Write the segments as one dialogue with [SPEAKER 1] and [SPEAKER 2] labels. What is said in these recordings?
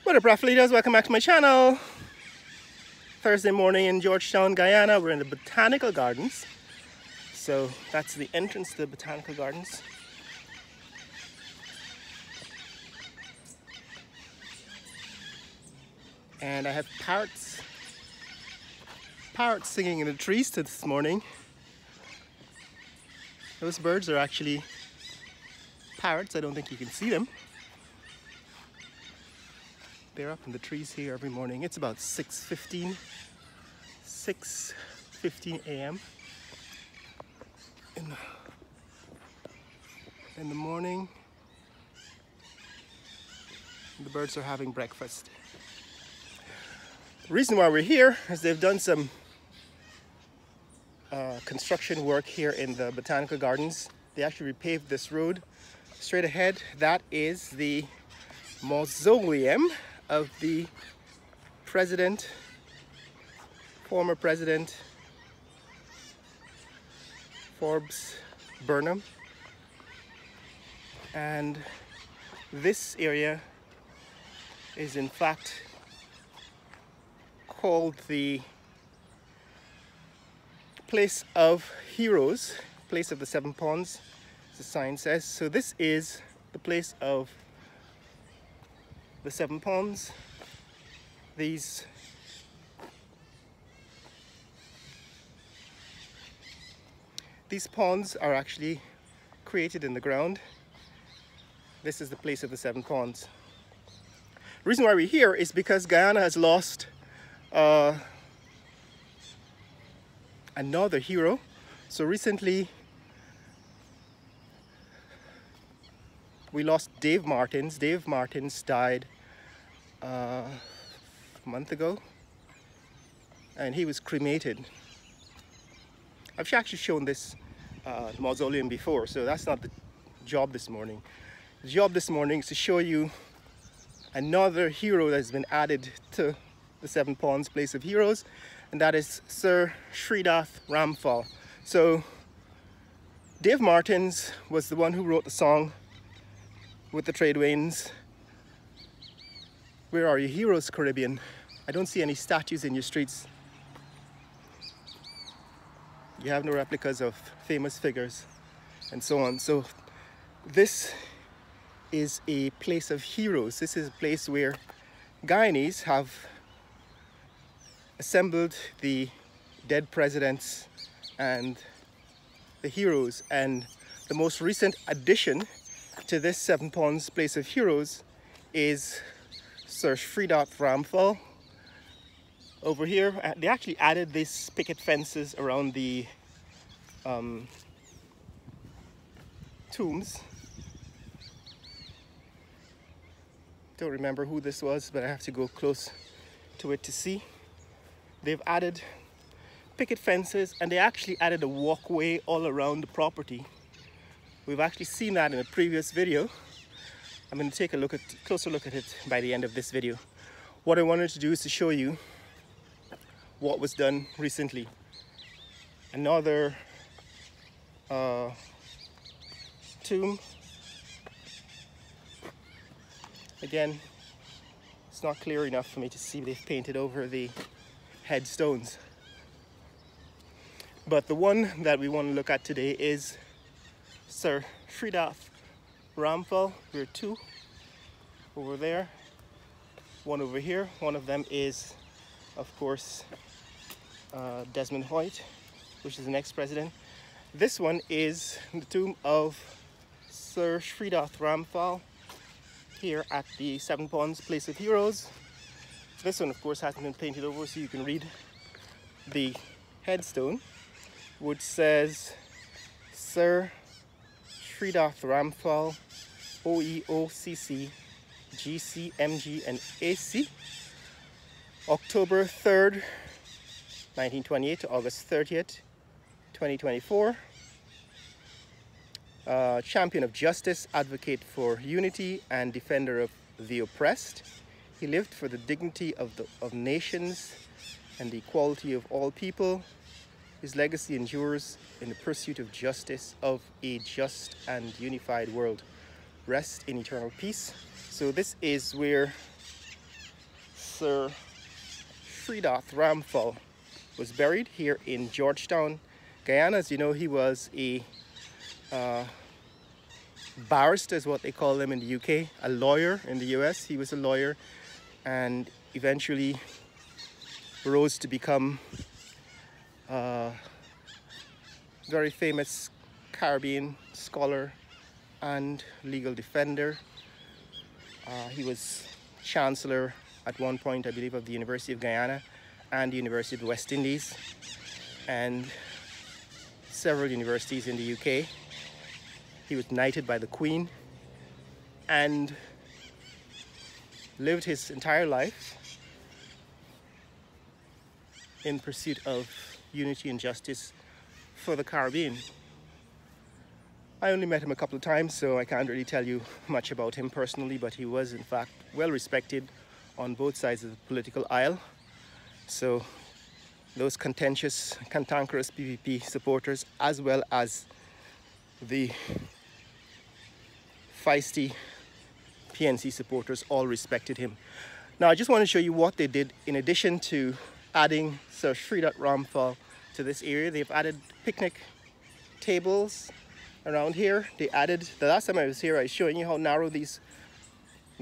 [SPEAKER 1] What up, Ramphal leaders? Welcome back to my channel. Thursday morning in Georgetown, Guyana. We're in the Botanical Gardens. So that's the entrance to the Botanical Gardens. And I have parrots singing in the trees this morning. Those birds are actually parrots. I don't think you can see them. They're up in the trees here every morning. It's about 6:15 a.m. in the morning. The birds are having breakfast. The reason why we're here is they've done some construction work here in the Botanical Gardens. They actually repaved this road. Straight ahead, that is the mausoleum of the former president Forbes Burnham. And this area is in fact called the Place of Heroes, Place of the Seven Ponds, as the sign says. So this is the place of the Seven Ponds. These ponds are actually created in the ground. This is the place of the Seven Ponds. The reason why we're here is because Guyana has lost another hero. So recently we lost Dave Martins. Dave Martins died a month ago, and he was cremated. I've actually shown this mausoleum before, so that's not the job this morning. The job this morning is to show you another hero that's been added to the Seven Ponds Place of Heroes, and that is Sir Shridath Ramphal. So Dave Martins was the one who wrote the song with the trade winds, "Where are your heroes, Caribbean? I don't see any statues in your streets. You have no replicas of famous figures," and so on. So this is a place of heroes. This is a place where Guyanese have assembled the dead presidents and the heroes. And the most recent addition to this Seven Ponds Place of Heroes is Sir Shridath Ramphal. Over here, they actually added these picket fences around the tombs. Don't remember who this was, but I have to go close to it to see. They've added picket fences, and they actually added a walkway all around the property. We've actually seen that in a previous video. I'm going to take a closer look at it by the end of this video. What I wanted to do is to show you what was done recently. Another tomb. Again, it's not clear enough for me to see. They've painted over the headstones. But the one that we want to look at today is Sir Shridath Ramphal. There are two over there, one over here. One of them is, of course, Desmond Hoyt, which is the next president. This one is the tomb of Sir Shridath Ramphal here at the Seven Ponds Place of Heroes. This one, of course, hasn't been painted over, so you can read the headstone, which says Sir Shridath Ramphal, OEOCC, GC, MG, and AC, October 3rd, 1928 to August 30th, 2024. Champion of justice, advocate for unity, and defender of the oppressed. He lived for the dignity of nations and the equality of all people. His legacy endures in the pursuit of justice, of a just and unified world. Rest in eternal peace. So this is where Sir Shridath Ramphal was buried here in Georgetown, Guyana. As you know, he was a barrister, is what they call them in the UK, a lawyer in the US. He was a lawyer and eventually rose to become a very famous Caribbean scholar and legal defender. He was chancellor at one point, I believe, of the University of Guyana and the University of the West Indies and several universities in the UK. He was knighted by the Queen and lived his entire life in pursuit of unity and justice for the Caribbean. I only met him a couple of times, so I can't really tell you much about him personally, but he was in fact well respected on both sides of the political aisle. So those contentious, cantankerous PPP supporters, as well as the feisty PNC supporters, all respected him. Now I just want to show you what they did in addition to adding Sir Shridath Ramphal to this area. They've added picnic tables around here. They added, the last time I was here, I was showing you how narrow these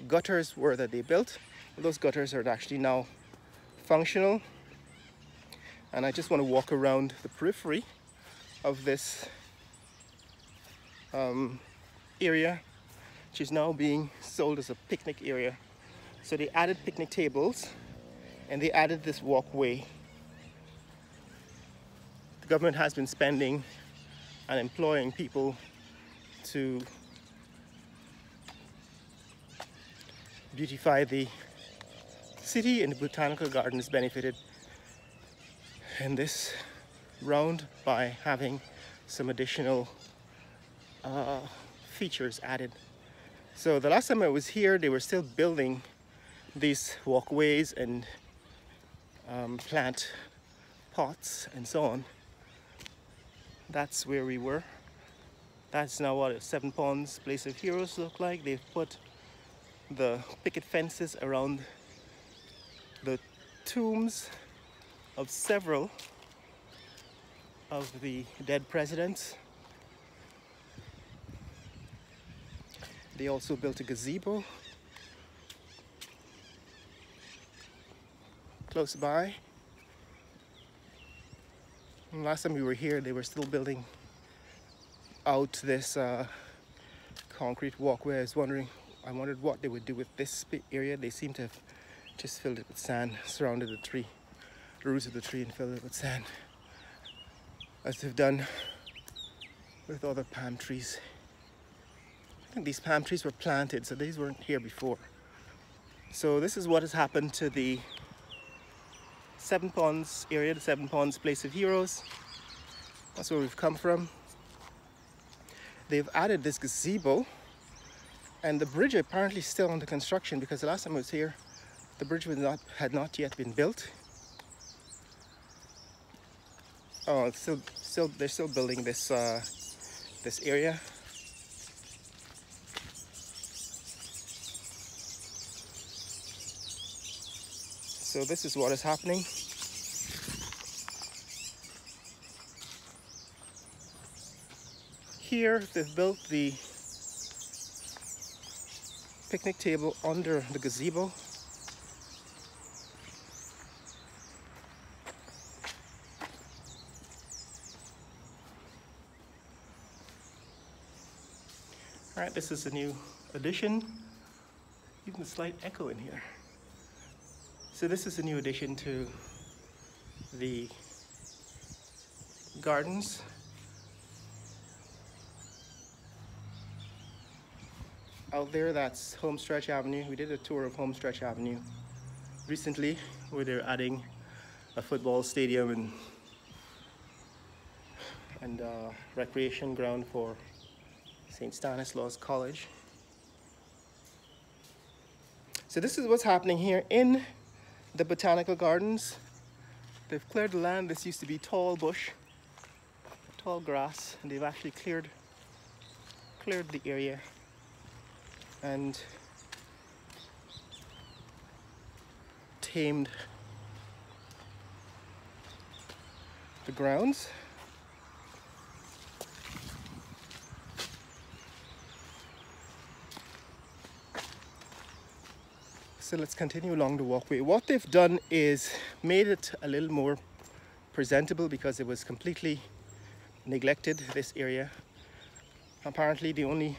[SPEAKER 1] gutters were that they built. Those gutters are actually now functional. And I just want to walk around the periphery of this area, which is now being sold as a picnic area. So they added picnic tables and they added this walkway. The government has been spending and employing people to beautify the city, and the botanical gardens benefited in this round by having some additional features added. So the last time I was here, they were still building these walkways and plant pots and so on. That's where we were. That's now what Seven Ponds Place of Heroes look like. They've put the picket fences around the tombs of several of the dead presidents. They also built a gazebo close by. And last time we were here, they were still building out this concrete walkway. I wondered what they would do with this area. They seem to have just filled it with sand, surrounded the roots of the tree and filled it with sand, as they've done with other palm trees. I think these palm trees were planted, so these weren't here before. So this is what has happened to the Seven Ponds area, the Seven Ponds Place of Heroes. That's where we've come from. They've added this gazebo, and the bridge apparently is still under construction, because the last time I was here, the bridge had not yet been built. Oh, it's they're still building this this area. So this is what is happening. Here they've built the picnic table under the gazebo. All right, this is a new addition. Even a slight echo in here. So this is a new addition to the gardens. Out there, that's Homestretch Avenue. We did a tour of Homestretch Avenue recently, where they're adding a football stadium and recreation ground for St. Stanislaus College. So this is what's happening here in the botanical gardens. They've cleared the land. This used to be tall bush, tall grass, and they've actually cleared the area and reclaimed the grounds. So let's continue along the walkway. What they've done is made it a little more presentable because it was completely neglected, this area. Apparently the only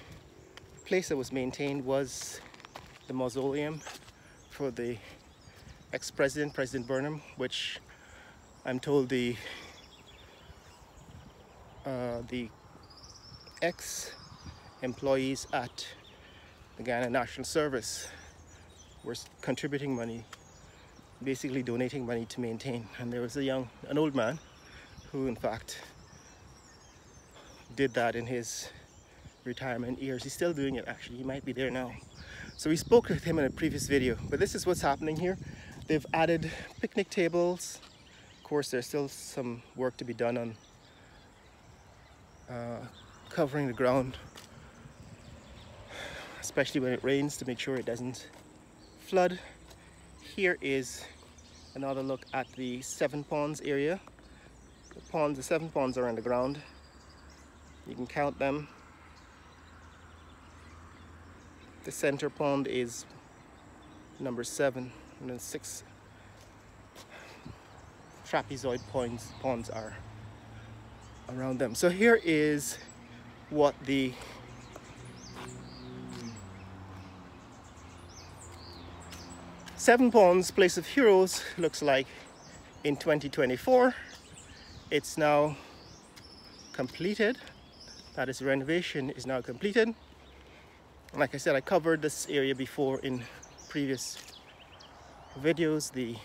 [SPEAKER 1] place that was maintained was the mausoleum for the ex-president, President Burnham, which I'm told the ex-employees at the Ghana National Service were contributing money, basically donating money to maintain. And there was an old man who in fact did that in his retirement years. He's still doing it actually, he might be there now. So we spoke with him in a previous video, but this is what's happening here. They've added picnic tables. Of course, there's still some work to be done on covering the ground, especially when it rains, to make sure it doesn't flood. Here is another look at the 7 ponds area. The 7 ponds are on the ground. You can count them. The center pond is number 7, and then 6 trapezoid ponds are around them. So here is what the Seven Ponds Place of Heroes looks like in 2024. It's now completed. That is, renovation is now completed. Like I said, I covered this area before in previous videos. The